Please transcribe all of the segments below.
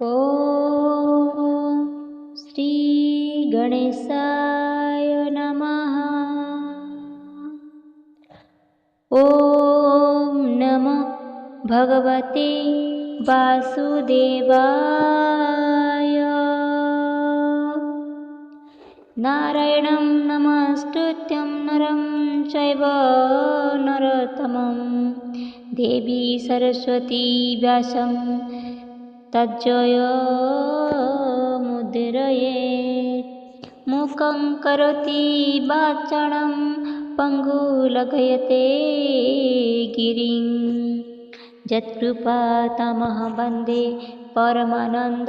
ॐ श्री गणेशाय नमः। ॐ नमः भगवते वासुदेवाय। नारायणं नमस्कृत्यं नरं चैव नरोत्तमं देवी सरस्वती व्यासं तज्जयमुदीरयेत्। मूकं करोति वाचालं पङ्गुलघयते गिरिं। यत्कृपातमहं वन्दे परमानन्दमाधवम्।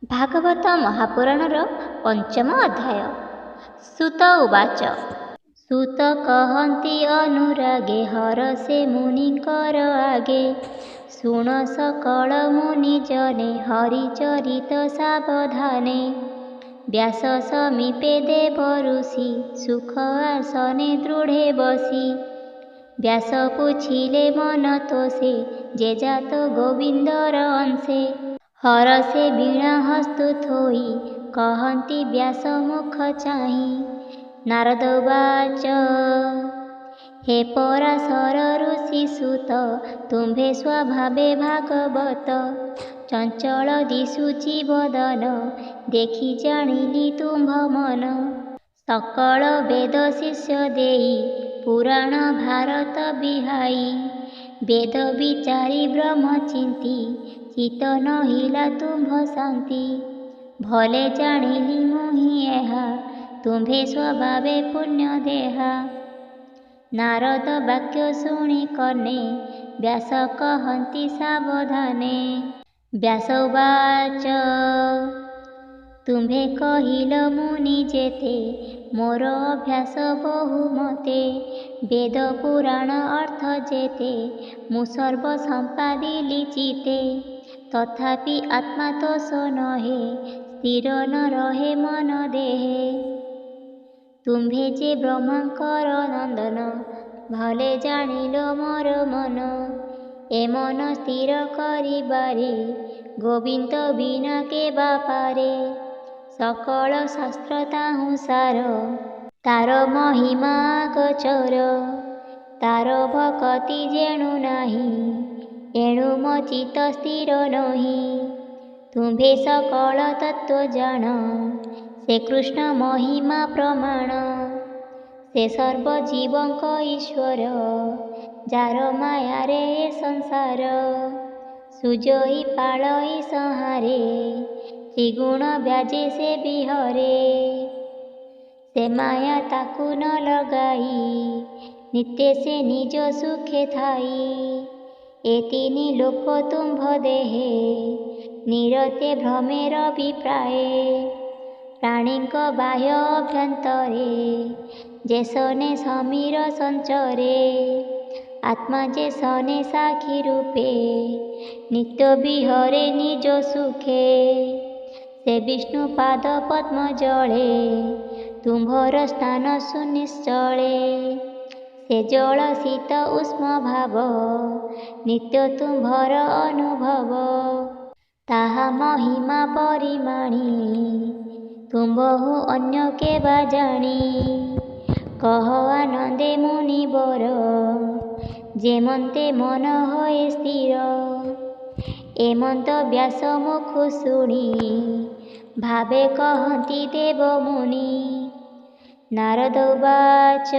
भागवत महापुराणर पंचम अध्याय। सूत उवाच। सूत कहन्ति अनुरागे हरसे मुनिकर आगे। शुण सकल मुनि जने हरिचरित सावधाने। व्यास समीपे देव ऋषि सुख आसने दृढ़े बसी। व्यास पूछिले मन तोषे जे जात गोविंदर अंशे। हरसे वीणा हस्तु थोई कहन्ति व्यास मुख चाहि। नारद उवाच। हे पराशर ऋषि सुत तुम्भे स्वभावे भागवत। चंचल दिशुचि बदन देखि जानिली तुम्भ मन। सकल वेद शिष्य देई पुराण भारत बिहाई। वेद विचारी ब्रह्म चिंती चित नहिला तुम्भ शांति। भले जानिली मुहि एहा तुम्भे स्वभावे पुण्य देहा। नारद वाक्य शुणि कने व्यास कहन्ति सावधाने। व्यास उवाच। तुम्भे कहिल मुनि जेते मोर अभ्यास बहुमते। वेद पुराण अर्थ जेते मु सर्व संपादिली चिते। तथापि आत्मा तोष नहे स्थिर न रहे मन देहे। तुम्भे जे ब्रह्मांकर नंदन भले जानिल मोर मन। ए मन स्थिर करिबारे गोविंद बिना के बापारे। सकल शास्त्र ताहु सार तार महिमा गोचर। तार भक्ति जेणु नाही एणु मो चित्त स्थिर नहि। तुम्भे सकल तत्व जान से कृष्ण महिमा प्रमाण। से सर्व जीवंक ईश्वर जार माया रे संसार। सुजई पालई संहारे त्रिगुण व्याजे से बिहरे। से माया ताकु न लगाई नित्य से निज सुखे थाई। ए तीनि लोक तुम्भ देहे निरते भ्रमेर विप्राये। प्राणीक बाह्य अभ्यंतरे जे सने समीर संचरे। आत्मा जे सने साक्षी रूपे नित्य विहरे निज सुखे। से विष्णु पाद पद्म जले तुम्भर स्थान सुनिश्चले। से जल शीत उष्म भाव नित्य तुम्भर अनुभव। ताहा महिमा परिमाणी तुम्भहु अन्य के बा जानी। कह आनंदे मुनिवर जेमन्ते मन होए स्थिर। एमंत व्यास मुखु शुणी भावे कहन्ति देव मुनि। नारद उवाच।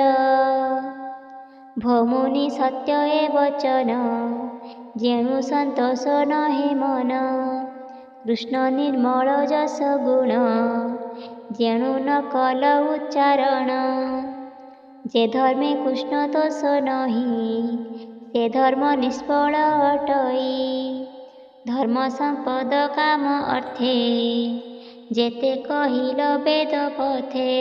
भो मुनि सत्य ए वचन जेणु संतोष नहे मन। कृष्ण निर्मल जस गुण जेणु न कल उच्चारण। जे धर्मे कृष्ण तोष नहि से धर्म निष्फल अटई। धर्म संपद काम अर्थे जेते कहिल वेद पथे।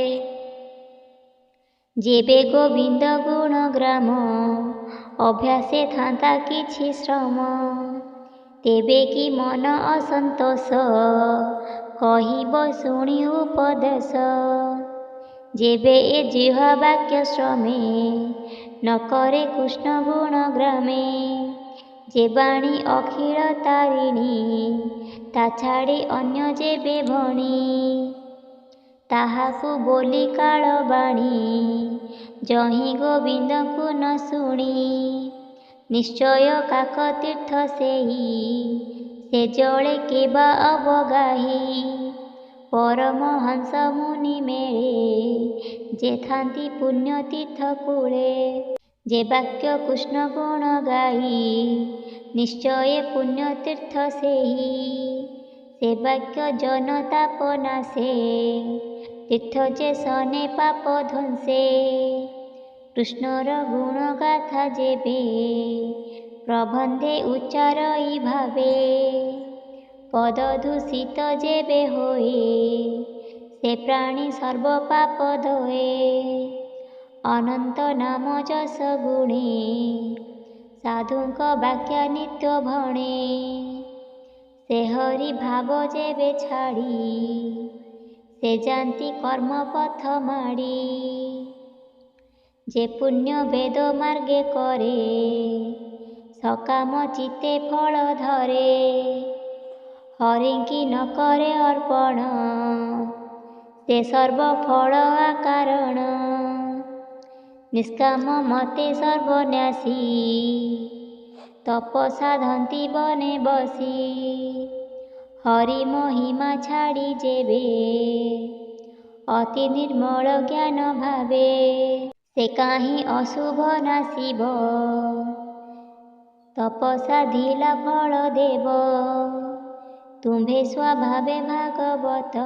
जेबे गोविंद गुण ग्राम अभ्यासे थांता किछि श्रम। तेबे कि मन असंतोष कहिब शुणी उपदेश। जेबे ए जिह्वा वाक्य श्रमे न करे कृष्ण गुण ग्रामे। ଯେ ବାଣୀ ଅଖିଳ ତାରିଣୀ, ତା ଛାଡ଼ି ଅନ୍ୟ ଯେବେ ଭଣୀ। ତାହାକୁ ବୋଲି କାଳ ବାଣୀ, ଯହିଁ ଗୋବିନ୍ଦଙ୍କୁ ନ ଶୁଣି। ନିଶ୍ଚୟ କାକତୀର୍ଥ ସେହି, ସେ ଜଳେ କେବା ଅବଗାହି। ପରମହଂସ ମୁନି ମେଳେ, ଯେ ଥାନ୍ତି ପୁଣ୍ୟ ତୀର୍ଥ କୂଳେ। ଯେ ବାକ୍ୟ କୃଷ୍ଣ ଗୁଣ ଗାଇ, ନିଶ୍ଚୟ ପୁଣ୍ୟ ତୀର୍ଥ ସେହି। ସେ ବାକ୍ୟ ଜନ ତାପ ନାଶେ, ତୀର୍ଥ ଯେ ସନେ ପାପ ଧ୍ୱଂସେ। କୃଷ୍ଣର ଗୁଣ ଗାଥା ଯେବେ, ପ୍ରବନ୍ଧେ ଉଚ୍ଚାରଇ ଭାବେ। ପଦ ଦୂଷିତ ଯେବେ ହୋଏ, ସେ ପ୍ରାଣୀ ସର୍ବ ପାପ ଧୋଏ। ଅନନ୍ତ ନାମ ଯଶ ଗୁଣେ, ସାଧୁଙ୍କ ବାକ୍ୟ ନିତ୍ୟ ଭଣେ। ସେ ହରି ଭାବ ଯେବେ ଛାଡ଼ି, ସେ ଯାନ୍ତି କର୍ମ ପଥ ମାଡ଼ି। ଯେ ପୁଣ୍ୟ ବେଦ ମାର୍ଗେ କରେ, ସକାମ ଚିତ୍ତେ ଫଳ ଧରେ। ହରିଙ୍କି ନ କରେ ଅର୍ପଣ, ସେ ସର୍ବ ଫଳ ଆକାରଣ। ନିଷ୍କାମ ମତେ ସର୍ବନ୍ୟାସୀ, ତପ ସାଧନ୍ତି ବନେ ବସି। ହରି ମହିମା ଛାଡ଼ି ଯେବେ, ଅତି ନିର୍ମଳ ଜ୍ଞାନ ଭାବେ। ସେ କାହିଁ ଅଶୁଭ ନାଶିବ, ତପ ସାଧିଲା ଫଳ ଦେବ। ତୁମ୍ଭେ ସ୍ୱଭାବେ ଭାଗବତ,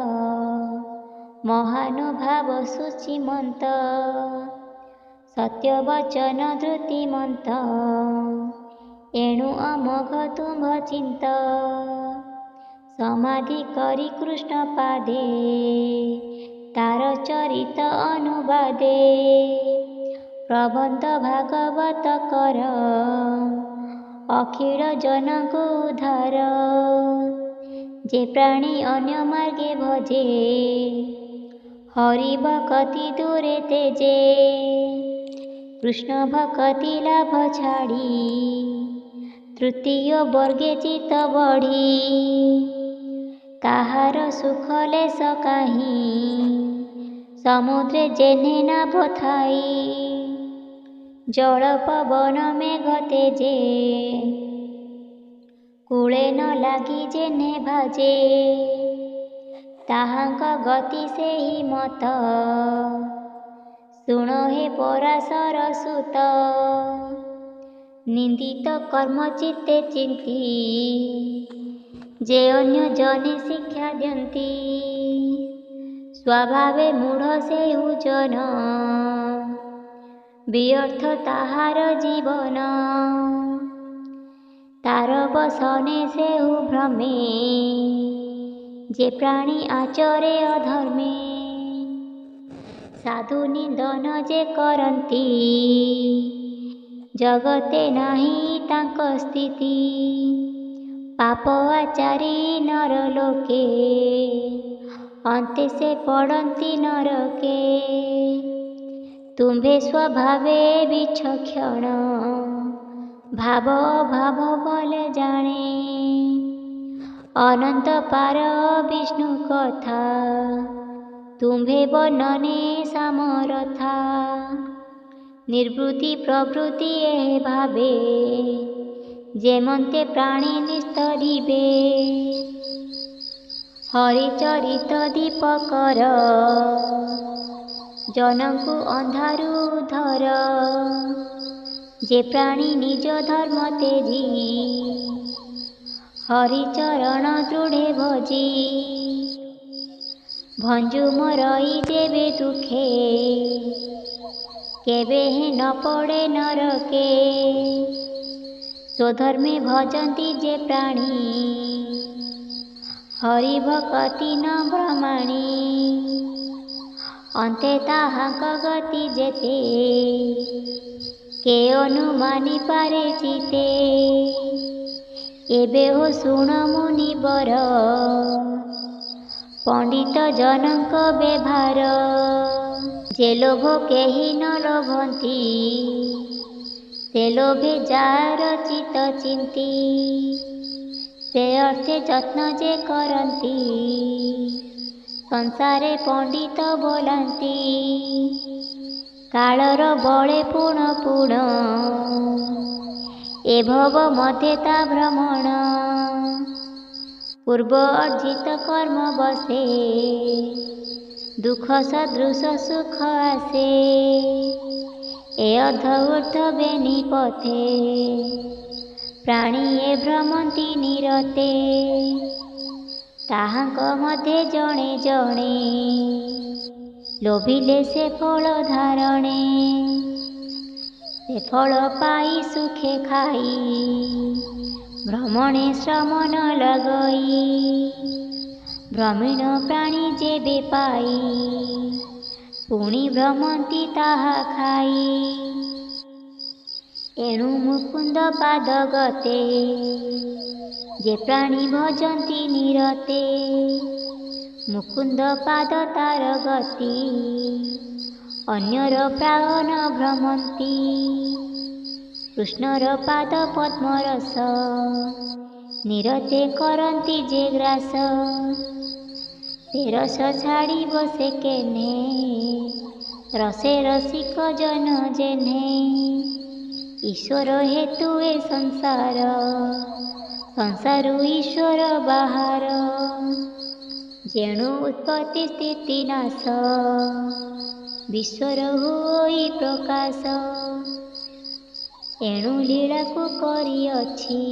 ମହାନୁଭାବ ସୁଚିମନ୍ତ। ସତ୍ୟ ବଚନ ଧୃତିମନ୍ତ, ଏଣୁ ଅମୋଘ ତୁମ୍ଭ ଚିନ୍ତ। ସମାଧି କରି କୃଷ୍ଣ ପାଦେ, ତାର ଚରିତ ଅନୁବାଦେ। ପ୍ରବନ୍ଧ ଭାଗବତ କର, ଅଖିଳ ଜନଙ୍କୁ ଉଦ୍ଧାର। ଯେ ପ୍ରାଣୀ ଅନ୍ୟ ମାର୍ଗେ ଭଜେ, ହରି ଭକତି ଦୂରେ ତେଜେ। କୃଷ୍ଣ ଭକତି ଲାଭ ଛାଡ଼ି, ତୃତୀୟ ବର୍ଗେ ଚିତ୍ତ ବଢ଼ି। କାହାର ସୁଖ ଲେଶ କାହିଁ, ସମୁଦ୍ରେ ଯେହ୍ନେ ନାଭ ଥାଇ। ଜଳ ପବନ ମେଘ ତେଜେ, କୂଳେ ନ ଲାଗି ଯେହ୍ନେ ଭାଜେ। ତାହାଙ୍କ ଗତି ସେହି ମତ, ଶୁଣ ହେ ପରାଶର ସୁତ। ନିନ୍ଦିତ କର୍ମ ଚିତ୍ତେ ଚିନ୍ତି, ଯେ ଅନ୍ୟ ଜନେ ଶିକ୍ଷା ଦିଅନ୍ତି। ସ୍ୱଭାବେ ମୂଢ଼ ସେହୁ ଜନ, ବ୍ୟର୍ଥ ତାହାର ଜୀବନ। ତାର ବସନେ ସେହୁ ଭ୍ରମେ, ଯେ ପ୍ରାଣୀ ଆଚରେ ଅଧର୍ମେ। ସାଧୁ ନିନ୍ଦନ ଯେ କରନ୍ତି, ଜଗତେ ନାହିଁ ତାଙ୍କ ସ୍ଥିତି। ପାପ ଆଚାରି ନର ଲୋକେ, ଅନ୍ତେ ସେ ପଡ଼ନ୍ତି ନରକେ। ତୁମ୍ଭେ ସ୍ୱଭାବେ ବିଚକ୍ଷଣ, ଭାବ ଅଭାବ ଭଲେ ଜାଣେ। ଅନନ୍ତ ପାର ବିଷ୍ଣୁ କଥା, ତୁମ୍ଭେ ବର୍ଣ୍ଣନେ ସାମରଥା। ନିର୍ବୃତ୍ତି ପ୍ରବୃତ୍ତି ଏ ଭାବେ, ଯେମନ୍ତେ ପ୍ରାଣୀ ନିସ୍ତରିବେ। ହରିଚରିତ ଦୀପକର, ଜନଙ୍କୁ ଅନ୍ଧାରୁ ଉଦ୍ଧର। ଯେ ପ୍ରାଣୀ ନିଜ ଧର୍ମ ତେଜି, ହରିଚରଣ ଦୃଢ଼େ ଭଜି। ଭଞ୍ଜୁ ମରଇ ଯେବେ ଦୁଃଖେ, କେବେ ହିଁ ନ ପଡ଼େ ନରକେ। ସ୍ୱଧର୍ମେ ଭଜନ୍ତି ଯେ ପ୍ରାଣୀ, ହରି ଭକତି ନ ବ୍ରହ୍ମଣୀ। ଅନ୍ତେ ତାହାଙ୍କ ଗତି ଯେତେ, କେ ଅନୁମାନି ପାରେ ଚିତେ। ଏବେ ହୋ ଶୁଣ ମୁନିବର, ପଣ୍ଡିତ ଜନଙ୍କ ବ୍ୟବହାର। ଯେ ଲୋଭ କେହି ନ ଲୋଭନ୍ତି, ସେ ଲୋଭେ ଯାହାର ଚିତ ଚିନ୍ତି, ସେ ଅର୍ଥେ ଯତ୍ନ ଯେ କରନ୍ତି। ସଂସାରେ ପଣ୍ଡିତ ବୋଲାନ୍ତି, କାଳର ବଳେ ପୁଣ ପୁଣ। ଏ ଭବ ମଧ୍ୟେ ତା ଭ୍ରମଣ, ପୂର୍ବ ଅର୍ଜିତ କର୍ମ ବସେ। ଦୁଃଖ ସଦୃଶ ସୁଖ ଆସେ, ଏ ଅର୍ଧ ଊର୍ଦ୍ଧ୍ଵ ବେନି ପଥେ। ପ୍ରାଣୀ ଏ ଭ୍ରମନ୍ତି ନିରତେ, ତାହାଙ୍କ ମଧ୍ୟେ ଜଣେ ଜଣେ। ଲୋଭିଲେ ସେ ଫଳ ଧାରଣେ, ସେ ଫଳ ପାଇ ସୁଖେ ଖାଇ। ଭ୍ରମଣେ ଶ୍ରମ ନ ଲଗଇ, ଭ୍ରମିଣ ପ୍ରାଣୀ ଯେବେ ପାଇ। ପୁଣି ଭ୍ରମନ୍ତି ତାହା ଖାଇ, ଏଣୁ ମୁକୁନ୍ଦ ପାଦ ଗତେ। ଯେ ପ୍ରାଣୀ ଭଜନ୍ତି ନିରତେ, ମୁକୁନ୍ଦ ପାଦ ତାର ଗତି। ଅନ୍ୟର ପ୍ରାୟ ନ ଭ୍ରମନ୍ତି, କୃଷ୍ଣର ପାଦ ପଦ୍ମରସ। ନିରତେ କରନ୍ତି ଯେ ଗ୍ରାସ, ସେ ରସ ଛାଡ଼ିବ ସେ କେହ୍ନେ। ରସେ ରସିକ ଜନ ଯେହ୍ନେ, ଈଶ୍ୱର ହେତୁ ଏ ସଂସାର। ସଂସାରୁ ଈଶ୍ୱର ବାହାର, ଯେଣୁ ଉତ୍ପତ୍ତି ସ୍ଥିତି ନାଶ। ବିଶ୍ୱର ହୋଇ ପ୍ରକାଶ, ଏଣୁ ଲୀଳାକୁ କରିଅଛି।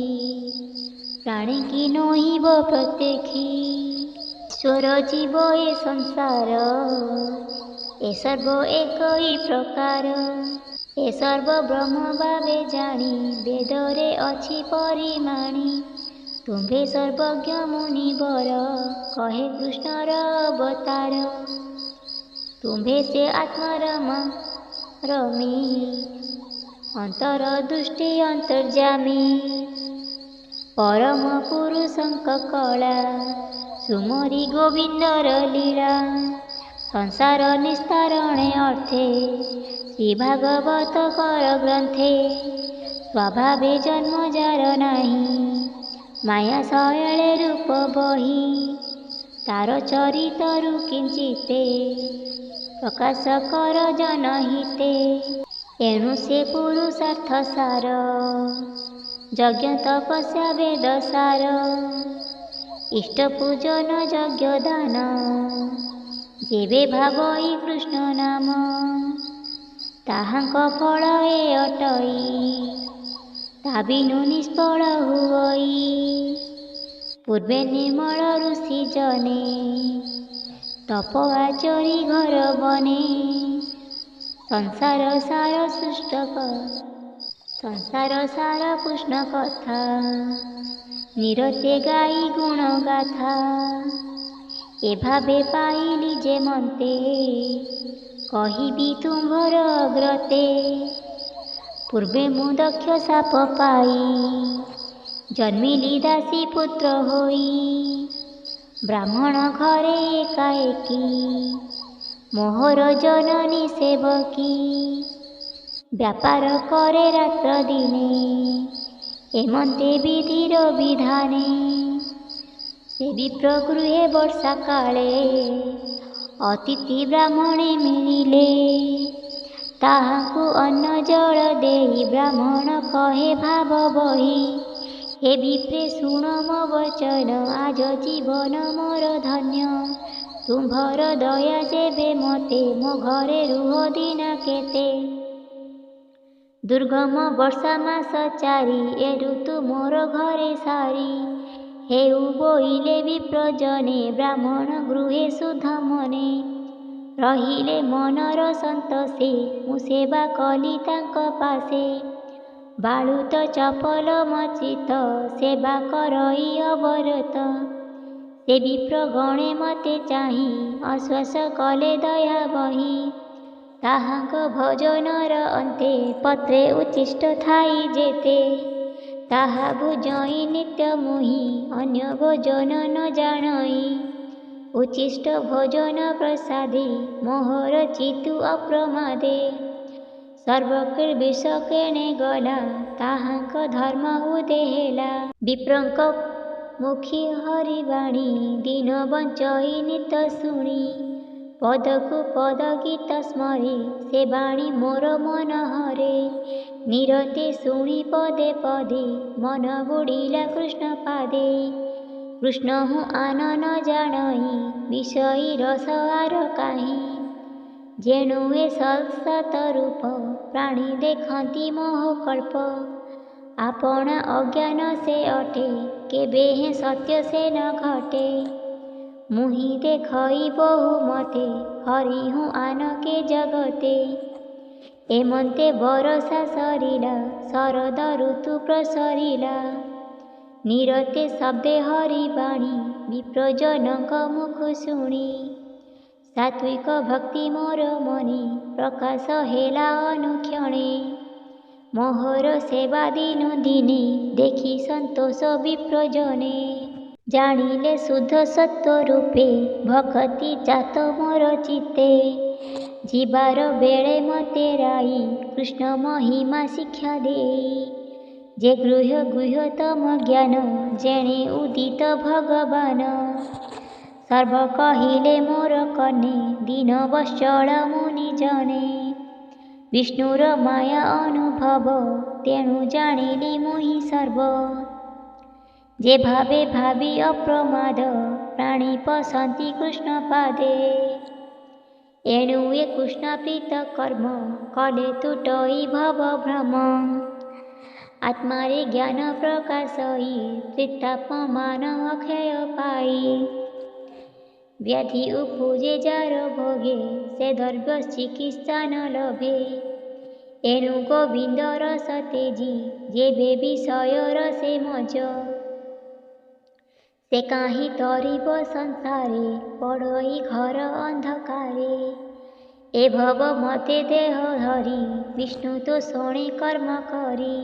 ପ୍ରାଣୀ କି ନୋହିବ ପ୍ରତ୍ୟକ୍ଷୀ, ଈଶ୍ୱର ଜୀବ ଏ ସଂସାର। ଏ ସର୍ବ ଏକଇ ପ୍ରକାର, ଏ ସର୍ବ ବ୍ରହ୍ମ ଭାବେ ଜାଣି। ବେଦରେ ଅଛି ପରିମାଣି, ତୁମ୍ଭେ ସର୍ବଜ୍ଞ ମୁନିବର। କହେ କୃଷ୍ଣର ଅବତାର, ତୁମ୍ଭେ ସେ ଆତ୍ମାରାମ ରମି। ଅନ୍ତର ଦୃଷ୍ଟି ଅନ୍ତର୍ଯାମୀ, ପରମ ପୁରୁଷଙ୍କ କଳା। ସୁମରି ଗୋବିନ୍ଦର ଲୀଳା, ସଂସାର ନିସ୍ତାରଣେ ଅର୍ଥେ। ଶ୍ରୀ ଭାଗବତ କର ଗ୍ରନ୍ଥେ, ସ୍ୱଭାବେ ଜନ୍ମ ଯାର ନାହିଁ। ମାୟା ଶୈଳେ ରୂପ ବହି, ତାର ଚରିତରୁ କିଞ୍ଚିତେ। ପ୍ରକାଶ କର ଜନହିତେ, ଏଣୁ ସେ ପୁରୁଷାର୍ଥ ସାର। ଯଜ୍ଞ ତପସ୍ୟା ବେଦ ସାର, ଇଷ୍ଟ ପୂଜନ ଯଜ୍ଞ ଦାନ। ଯେବେ ଭାବଇ କୃଷ୍ଣ ନାମ, ତାହାଙ୍କ ଫଳ ଏ ଅଟଇ। ତା ବିନୁ ନିଷ୍ଫଳ ହୁଅଇ, ପୂର୍ବେ ନିର୍ମଳ ଋଷି ଜନେ। ତପ ଆଚରି ଘର ବନେ, ସଂସାର ସାର ସୃଷ୍ଟ ସଂସାର ସାର କୃଷ୍ଣ କଥା। ନିରତେ ଗାଇ ଗୁଣ ଗାଥା, ଏ ଭାବେ ପାଇଲି ଯେ ମନ୍ତେ। କହିବି ତୁମ୍ଭର ଅଗ୍ରତେ, ପୂର୍ବେ ମୁଁ ଦକ୍ଷ ସାପ ପାଇ। ଜନ୍ମିଲି ଦାସୀ ପୁତ୍ର ହୋଇ, ବ୍ରାହ୍ମଣ ଘରେ ଏକାଏକି। ମୋହର ଜନନୀ ସେବକୀ, ବ୍ୟାପାର କରେ ରାତ୍ର ଦିନେ। ଏମନ୍ତେ ବିଧିର ବିଧାନେ, ସେ ବିପ୍ର ଗୃହେ ବର୍ଷା କାଳେ। ଅତିଥି ବ୍ରାହ୍ମଣେ ମିଳିଲେ, ତାହାଙ୍କୁ ଅନ୍ନ ଜଳ ଦେଇ। ବ୍ରାହ୍ମଣ କହେ ଭାବ ବହି, ହେ ବିପ୍ରେ ଶୁଣ ମୋ ବଚନ। ଆଜ ଜୀବନ ମୋର ଧନ୍ୟ, ତୁମ୍ଭର ଦୟା ଯେବେ ମତେ। ମୋ ଘରେ ରୁହ ଦିନ କେତେ, ଦୁର୍ଗମ ବର୍ଷା ମାସ ଚାରି। ଏ ଋତୁ ମୋର ଘରେ ସାରି। ହେଉ ବୋଇଲେ ବିପ୍ରଜନେ, ବ୍ରାହ୍ମଣ ଗୃହେ ଶୁଦ୍ଧ ମନେ। ରହିଲେ ମନର ସନ୍ତୋଷେ, ମୁଁ ସେବା କଲି ତାଙ୍କ ପାଶେ। ବାଳୁତ ଚପଲ ମଚିତ, ସେବା କରଇ ଅବରତ। ସେ ବିପ୍ର ଗଣେ ମତେ ଚାହିଁ, ଆଶ୍ୱାସ କଲେ ଦୟା ବହି। ତାହାଙ୍କ ଭୋଜନର ଅନ୍ତେ, ପତ୍ରେ ଉଚ୍ଛିଷ୍ଟ ଥାଇ ଯେତେ। ତାହା ଭୁଜଇ ନିତ୍ୟ ମୁହିଁ, ଅନ୍ୟ ଭୋଜନ ନ ଜାଣଇ। ଉଚ୍ଛିଷ୍ଟ ଭୋଜନ ପ୍ରସାଦେ, ମୋହର ଚିତୁ ଅପ୍ରମାଦେ। ସର୍ବକୀଳ ବିଷ କେଣେ ଗଲା ତାହାଙ୍କ ଧର୍ମ ଉଦେ ହେଲା। ବିପ୍ରଙ୍କ ମୁଖୀ ହରିବାଣୀ ଦିନ ବଞ୍ଚଇ ନିତ ଶୁଣି ପଦକୁ ପଦ ଗୀତ ସ୍ମରେ ସେ ବାଣୀ ମୋର ମନ ହରେ। ନିରତେ ଶୁଣି ପଦେ ପଦେ ମନ ବୁଡ଼ିଲା କୃଷ୍ଣ ପାଦେ। କୃଷ୍ଣ ହୁଁ ଆନ ନ ଜାଣଇ ବିଷୟୀ ରସ ଆର କାହିଁ। ଯେଣୁ ଏ ସତ୍ ରୂପ ପ୍ରାଣୀ ଦେଖନ୍ତି ମୋହ କଳ୍ପ। ଆପଣା ଅଜ୍ଞାନ ସେ ଅଟେ କେବେ ହେଁ ସତ୍ୟ ସେ ନ ଘଟେ। ମୁହିଁ ଦେଖଇ ବହୁ ମତେ ହରି ହୁଁ ଆନ କେ ଜଗତେ। ଏମନ୍ତେ ବରଷା ସରିଲା ଶରଦ ଋତୁ ପ୍ରସରିଲା। ନିରତେ ଶବ୍ଦେ ହରିବାଣୀ ବିପ୍ରଜନଙ୍କ ମୁଖ ଶୁଣି। ସାତ୍ୱିକ ଭକ୍ତି ମୋର ମନେ ପ୍ରକାଶ ହେଲା ଅନୁକ୍ଷଣେ। ମୋହର ସେବା ଦିନୁ ଦିନେ ଦେଖି ସନ୍ତୋଷ ବିପ୍ରଜନେ। ଜାଣିଲେ ଶୁଦ୍ଧ ସତ୍ୱ ରୂପେ ଭକ୍ତି ଜାତ ମୋର ଚିତ୍ତେ। ଯିବାର ବେଳେ ମତେ ରାଇ କୃଷ୍ଣ ମହିମା ଶିକ୍ଷା ଦେଇ। ଯେ ଗୁହ୍ୟତମ ଜ୍ଞାନ ଯେଣେ ଉଦିତ ଭଗବାନ। ସର୍ବ କହିଲେ ମୋର କର୍ଣ୍ଣେ ଦୀନ ବତ୍ସଳ ମୁନି ଜନେ। ବିଷ୍ଣୁର ମାୟା ଅନୁଭବ ତେଣୁ ଜାଣିଲି ମୁହିଁ ସର୍ବ। ଯେ ଭାବେ ଭାବି ଅପ୍ରମାଦ ପ୍ରାଣୀ ପଶନ୍ତି କୃଷ୍ଣ ପାଦେ। ଏଣୁ ଏ କୃଷ୍ଣ ପ୍ରୀତ କର୍ମ କଲେ ତୁଟଇ ଭବ ଭ୍ରମ। ଆତ୍ମାରେ ଜ୍ଞାନ ପ୍ରକାଶଇ ତ୍ରିତାପମାନ ଅକ୍ଷୟ ପାଇ। ବ୍ୟାଧି ଉପୁଜେ ଯାର ଭୋଗେ ସେ ଦ୍ରବ୍ୟ ଚିକିତ୍ସା ନ ଲଭେ। ଏଣୁ ଗୋବିନ୍ଦ ରସ ତେଜି ଯେବେ ବିଷୟ ରସେ ମଜ। ସେ କାହିଁ ତରିବ ସଂସାରେ ପଡ଼ଇ ଘର ଅନ୍ଧକାରେ। ଏ ଭବ ମତେ ଦେହ ଧରି ବିଷ୍ଣୁ ତ ଶୁଣେ କର୍ମ କରି।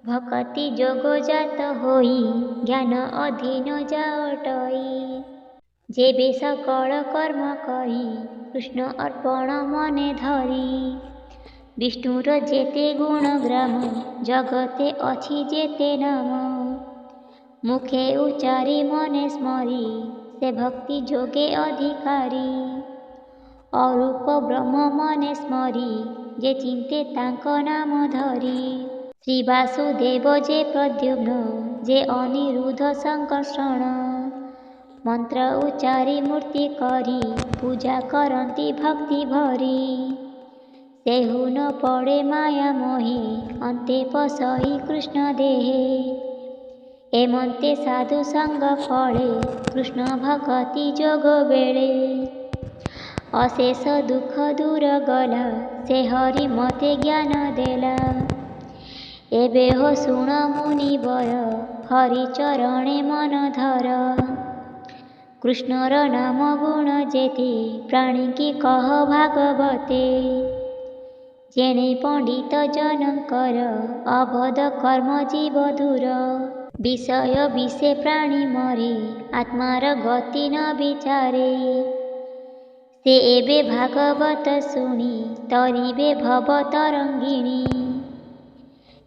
ଭକ୍ତି ଯୋଗ ଜାତ ହୋଇ ଜ୍ଞାନ ଅଧୀନ ଯାଅଟଇ। ଯେବେ ସକଳ କର୍ମ କରି କୃଷ୍ଣ ଅର୍ପଣ ମନେ ଧରି। ବିଷ୍ଣୁର ଯେତେ ଗୁଣ ଗ୍ରାମ ଜଗତେ ଅଛି ଯେତେ ନାମ। ମୁଖେ ଉଚାରି ମନେ ସ୍ମରି ସେ ଭକ୍ତି ଯୋଗେ ଅଧିକାରୀ। ଅରୂପ ବ୍ରହ୍ମ ମନେ ସ୍ମରି ଯେ ଚିନ୍ତେ ତାଙ୍କ ନାମ ଧରି। ଶ୍ରୀ ବାସୁଦେବ ଯେ ପ୍ରଦ୍ୟୁମ୍ନ ଯେ ଅନିରୁଦ୍ଧ ସଂକର୍ଷଣ। ମନ୍ତ୍ର ଉଚାରି ମୂର୍ତ୍ତି କରି ପୂଜା କରନ୍ତି ଭକ୍ତି ଭରି। ସେହୁ ନ ପଡ଼େ ମାୟା ମୋହି ଅନ୍ତେ ପଶଇ କୃଷ୍ଣ ଦେହେ। ଏମନ୍ତେ ସାଧୁ ସଙ୍ଗ ଫଳେ କୃଷ୍ଣ ଭକ୍ତି ଯୋଗ ବେଳେ। ଅଶେଷ ଦୁଃଖ ଦୂର ଗଲା ସେ ହରି ମତେ ଜ୍ଞାନ ଦେଲା। ଏବେ ହୋ ଶୁଣ ମୁନିବର ହରି ଚରଣେ ମନ ଧର। କୃଷ୍ଣର ନାମ ଗୁଣ ଯେତେ ପ୍ରାଣୀକି କହ ଭାଗବତେ। ଯେଣେ ପଣ୍ଡିତ ଜନଙ୍କର ଅବଧ କର୍ମ ଜୀବ ଦୂର। ବିଷୟ ବିଷେ ପ୍ରାଣୀ ମରେ ଆତ୍ମାର ଗତି ନ ବିଚାରେ। ସେ ଏବେ ଭାଗବତ ଶୁଣି ତରିବେ ଭବ ତରଙ୍ଗିଣୀ।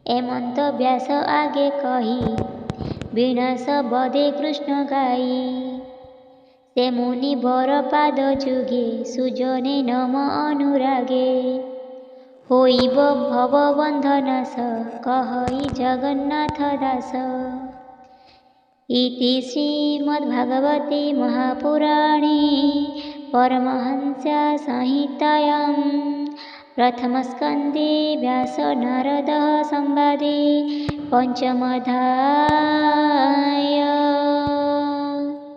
ଏମନ୍ତ ବ୍ୟାସ ଆଗେ କହି ବିନାଶ ବଦେ କୃଷ୍ଣ ଗାଇ। ସେ ମୁନି ବର ପାଦ ଯୁଗେ ସୁଜନେ ନମ ଅନୁରାଗେ। ହୋଇବ ଭବ ବନ୍ଧ ନାଶ କହଇ ଜଗନ୍ନାଥ ଦାସ। ଇତି ଶ୍ରୀମଦ୍ଭାଗବତେ ମହାପୁରାଣେ ପରମହଂସ ସଂହିତାୟାଂ ପ୍ରଥମସ୍କନ୍ଧେ ବ୍ୟାସ ନାରଦ ସଂବାଦେ ପଞ୍ଚମୋଧ୍ୟାୟ।